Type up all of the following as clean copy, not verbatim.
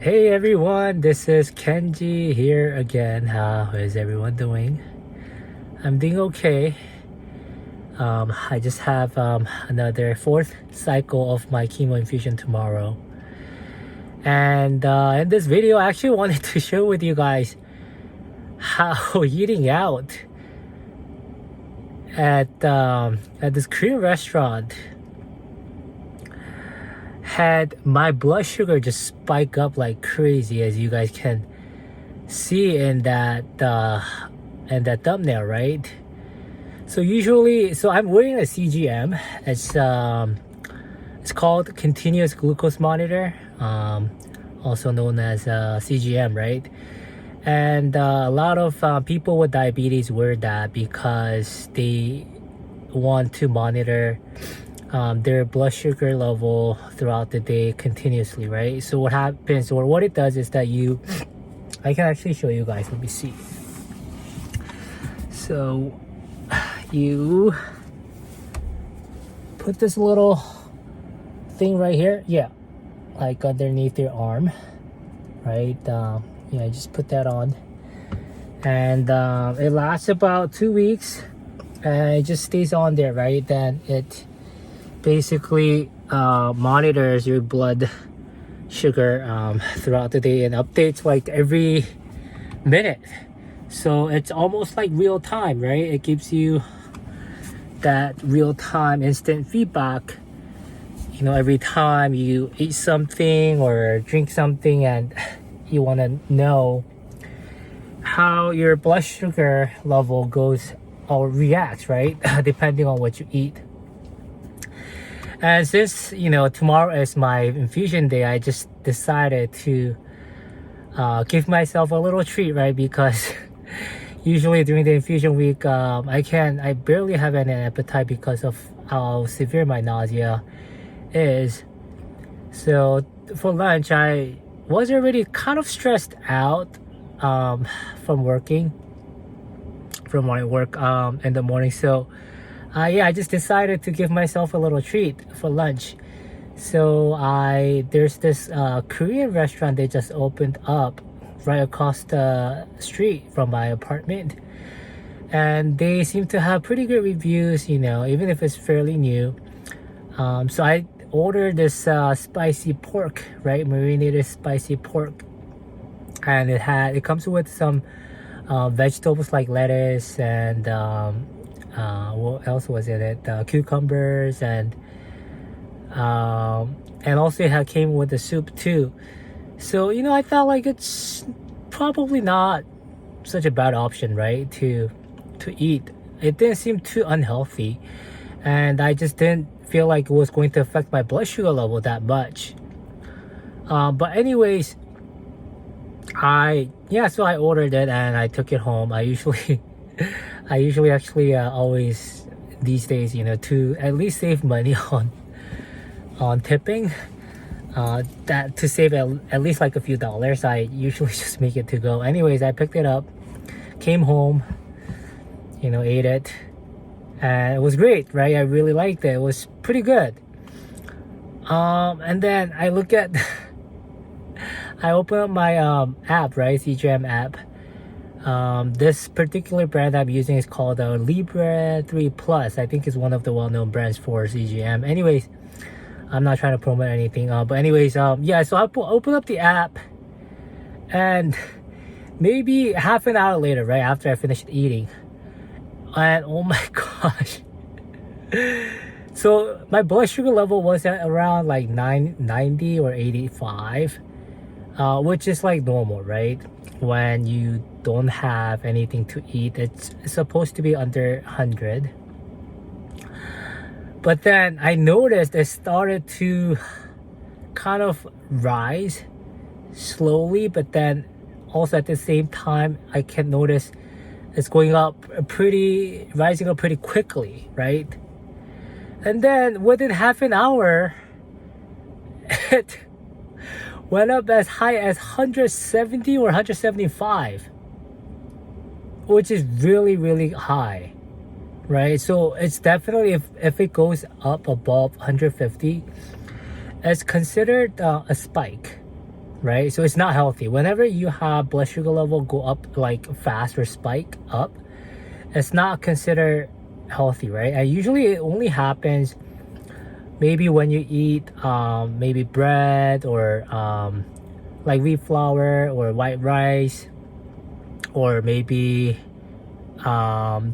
Hey everyone, this is Kenji here again. How is everyone doing? I'm doing okay. I just have another fourth cycle of my chemo infusion tomorrow. And in this video, I actually wanted to share with you guys how eating out at this Korean restaurant had my blood sugar just spike up like crazy, as you guys can see in that thumbnail, right? So I'm wearing a CGM. It's called continuous glucose monitor, also known as CGM, right? And a lot of people with diabetes wear that because they want to monitor their blood sugar level throughout the day continuously, right? So what happens, or what it does, is that I can actually show you guys. Let me see. So you put this little thing right here, like underneath your arm, right? Just put that on, and it lasts about 2 weeks, and it just stays on there, right? Then it basically monitors your blood sugar throughout the day and updates like every minute. So it's almost like real time, right? It gives you that real time instant feedback, every time you eat something or drink something, and you want to know how your blood sugar level goes or reacts, right? Depending on what you eat. And since tomorrow is my infusion day, I just decided to give myself a little treat, right? Because usually during the infusion week, I barely have any appetite because of how severe my nausea is. So for lunch, I was already kind of stressed out from my work in the morning. So I just decided to give myself a little treat for lunch. So there's this Korean restaurant they just opened up right across the street from my apartment, and they seem to have pretty good reviews, even if it's fairly new. So I ordered this spicy pork, right? Marinated spicy pork, and it comes with some vegetables like lettuce and what else was in it? Cucumbers, and also it came with the soup too. So I thought like it's probably not such a bad option, right? To eat. It didn't seem too unhealthy, and I just didn't feel like it was going to affect my blood sugar level that much. But anyways, so I ordered it and I took it home. I usually actually always these days, to at least save money on tipping, that to save at least like a few dollars, I usually just make it to go. Anyways, I picked it up, came home, ate it, and it was great, right? I really liked it. It was pretty good. And then I open up my app, right? CGM app. This particular brand I'm using is called Libre 3 Plus. I think it's one of the well-known brands for CGM. Anyways, I'm not trying to promote anything. But anyways, so I open up the app, and maybe half an hour later, right after I finished eating, and oh my gosh. So my blood sugar level was at around like 990 or 85, which is like normal, right? When you don't have anything to eat, it's supposed to be under 100. But then I noticed it started to kind of rise slowly, but then also at the same time I can notice it's rising up pretty quickly, right? And then within half an hour, it went up as high as 170 or 175, which is really, really high, right? So it's definitely, if it goes up above 150, it's considered a spike, right? So it's not healthy. Whenever you have blood sugar level go up like fast or spike up, it's not considered healthy, right? And usually it only happens maybe when you eat maybe bread or like wheat flour or white rice, or maybe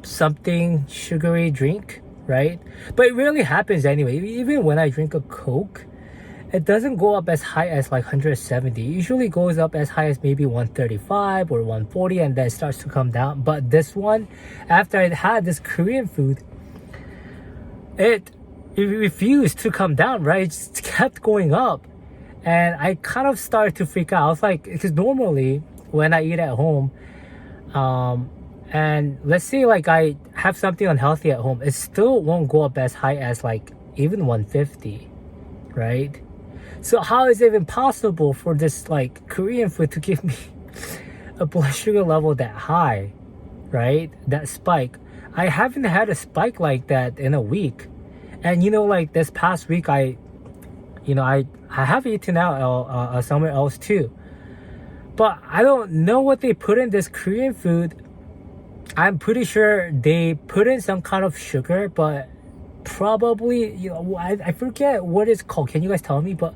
something sugary drink, right? But it rarely happens anyway. Even when I drink a Coke, it doesn't go up as high as like 170. It usually goes up as high as maybe 135 or 140, and then starts to come down. But this one, after I had this Korean food, it refused to come down, right? It just kept going up. And I kind of started to freak out. I was like, because normally when I eat at home, and let's say like I have something unhealthy at home, it still won't go up as high as like even 150, right? So how is it even possible for this like Korean food to give me a blood sugar level that high, right? That spike. I haven't had a spike like that in a week. And like this past week, I have eaten out somewhere else too. But I don't know what they put in this Korean food. I'm pretty sure they put in some kind of sugar, but probably, I forget what it's called. Can you guys tell me? But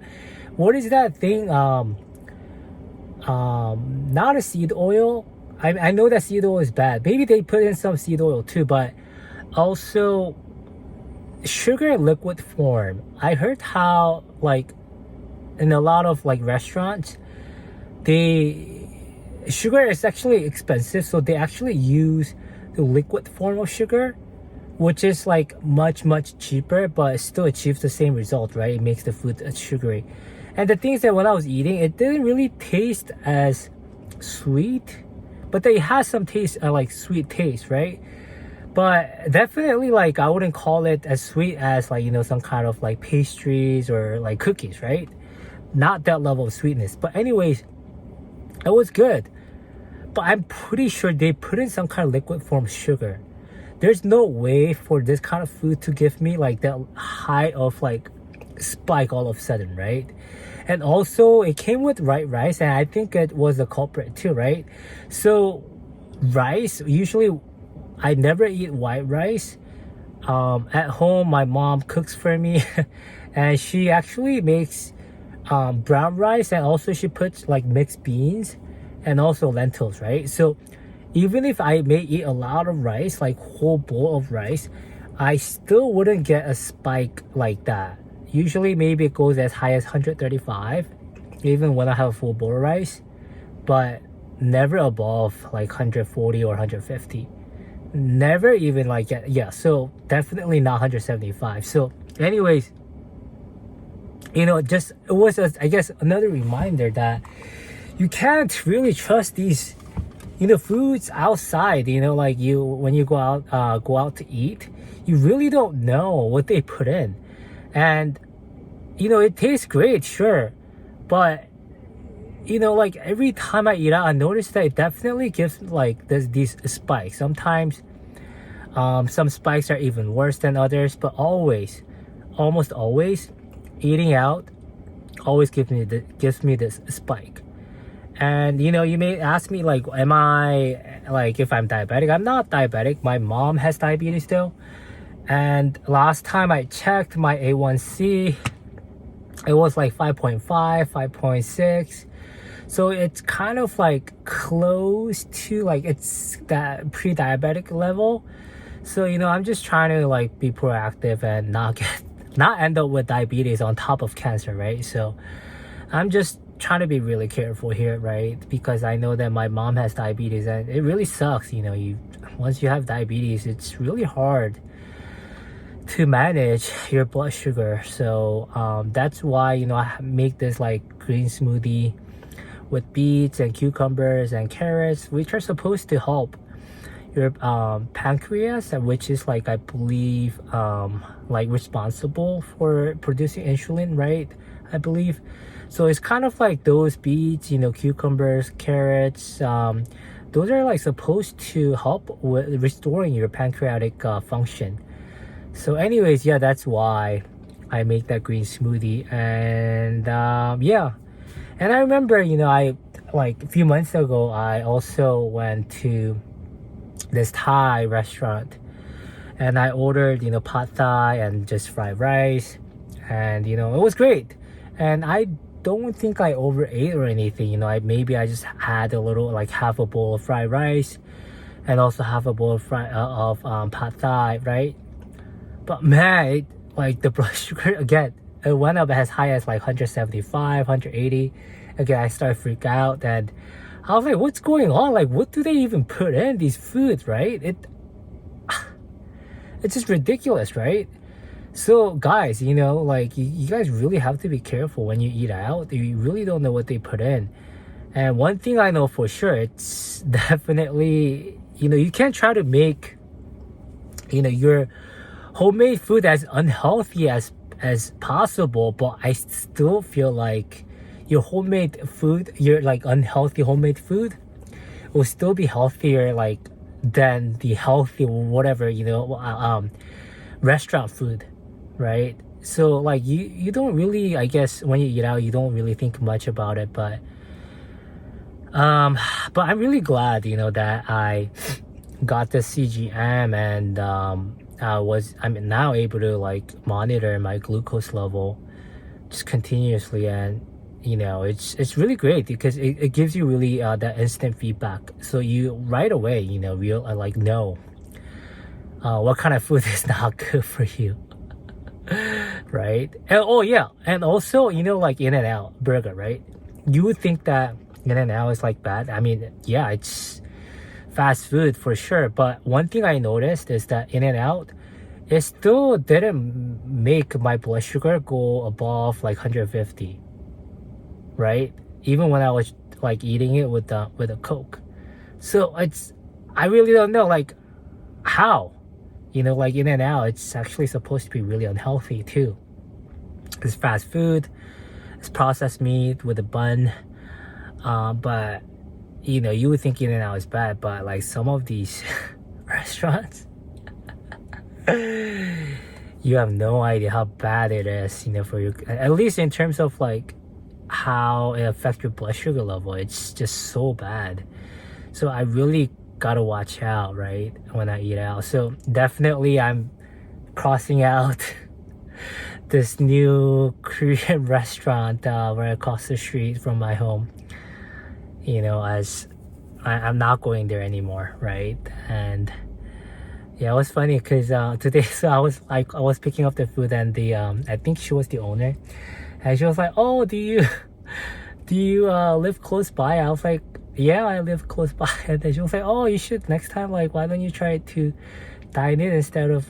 what is that thing? Not a seed oil. I know that seed oil is bad. Maybe they put in some seed oil too, but also sugar in liquid form. I heard how like in a lot of like restaurants, sugar is actually expensive, so they actually use the liquid form of sugar, which is like much cheaper, but it still achieves the same result, right? It makes the food sugary. And the thing is that when I was eating, it didn't really taste as sweet, but it has some taste, like sweet taste, right? But definitely like I wouldn't call it as sweet as like some kind of like pastries or like cookies, right? Not that level of sweetness. But anyways, it was good. But I'm pretty sure they put in some kind of liquid form sugar. There's no way for this kind of food to give me like that high of like spike all of a sudden, right? And also it came with white rice, and I think it was the culprit too, right? So rice, usually I never eat white rice. At home my mom cooks for me and she actually makes brown rice, and also she puts like mixed beans and also lentils, right? So even if I may eat a lot of rice, like whole bowl of rice, I still wouldn't get a spike like that. Usually maybe it goes as high as 135 even when I have a full bowl of rice, but never above like 140 or 150. Never even like so definitely not 175. So anyways, just it was I guess another reminder that you can't really trust these foods outside. Like when you go out to eat, you really don't know what they put in. And it tastes great, sure, but like every time I eat out, I notice that it definitely gives like these spikes. Sometimes some spikes are even worse than others, but almost always eating out always gives me this spike. And you may ask me like, am I like, if I'm diabetic? I'm not diabetic. My mom has diabetes still, and last time I checked my A1C, it was like 5.5, 5.6. So it's kind of like close to like it's that pre-diabetic level. So I'm just trying to like be proactive and not end up with diabetes on top of cancer, right? So I'm just trying to be really careful here, right? Because I know that my mom has diabetes, and it really sucks. Once you have diabetes, it's really hard to manage your blood sugar. So that's why I make this like green smoothie with beets and cucumbers and carrots, which are supposed to help your pancreas, which is like I believe like responsible for producing insulin, right? I believe. So it's kind of like those beets, cucumbers, carrots, those are like supposed to help with restoring your pancreatic function. So anyways, that's why I make that green smoothie. And And I remember, I like a few months ago, I also went to this Thai restaurant, and I ordered, pad thai and just fried rice, and it was great. And I don't think I overate or anything. I just had a little, like half a bowl of fried rice, and also half a bowl of pad thai, right? But man, like the blood sugar again, it went up as high as like 175, 180. Again, I started to freak out, and I was like, what's going on? Like, what do they even put in these foods, right? It's just ridiculous, right? So guys, like you guys really have to be careful when you eat out. You really don't know what they put in. And one thing I know for sure, it's definitely, you can't try to make, your homemade food as unhealthy as possible, but I still feel like your homemade food, your like unhealthy homemade food will still be healthier like than the healthy whatever, restaurant food, right? So like you don't really, I guess when you eat out, you don't really think much about it, but I'm really glad, that I got the CGM, and I'm now able to like monitor my glucose level just continuously. And it's really great because it gives you really that instant feedback, so you right away know what kind of food is not good for you. Right? And, oh yeah, and also like In-N-Out burger, right? You would think that In-N-Out is like bad. I mean, yeah, it's fast food for sure, but one thing I noticed is that In-N-Out, it still didn't make my blood sugar go above like 150, right? Even when I was like eating it with a Coke. So I really don't know like how, like In-N-Out, it's actually supposed to be really unhealthy too. It's fast food, it's processed meat with a bun, but you would think In-N-Out is bad, but like some of these restaurants, you have no idea how bad it is, for you, at least in terms of like how it affects your blood sugar level. It's just so bad. So I really gotta watch out, right, when I eat out. So definitely I'm crossing out this new Korean restaurant right across the street from my home, as I'm not going there anymore, right? And yeah, it was funny because today, so I was picking up the food, and the I think she was the owner, and she was like, oh, do you live close by? I was like, yeah, I live close by. And then she was like, oh, you should next time, like, why don't you try to dine in instead of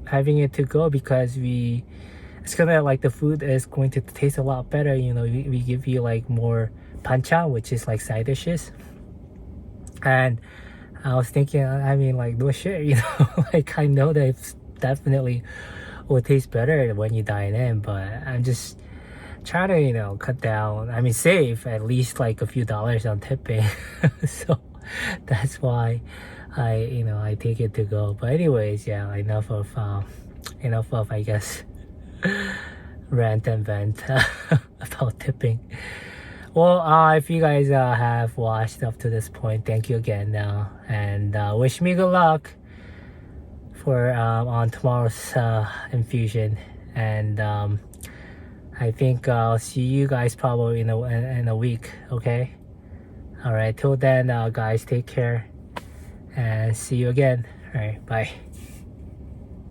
having it to go, because it's gonna, like, the food is going to taste a lot better. We give you like more panchan, which is like side dishes. And I was thinking, I mean, like, no shit, like, I know that it's definitely will taste better when you dine in, but I'm just trying to, cut down, I mean, save at least like a few dollars on tipping. So that's why I take it to go. But anyways, yeah, enough of I guess rant and vent about tipping. Well, if you guys have watched up to this point, thank you again, and wish me good luck for on tomorrow's infusion. And I think I'll see you guys probably in a week. Okay, all right, till then, guys, take care and see you again. All right, bye.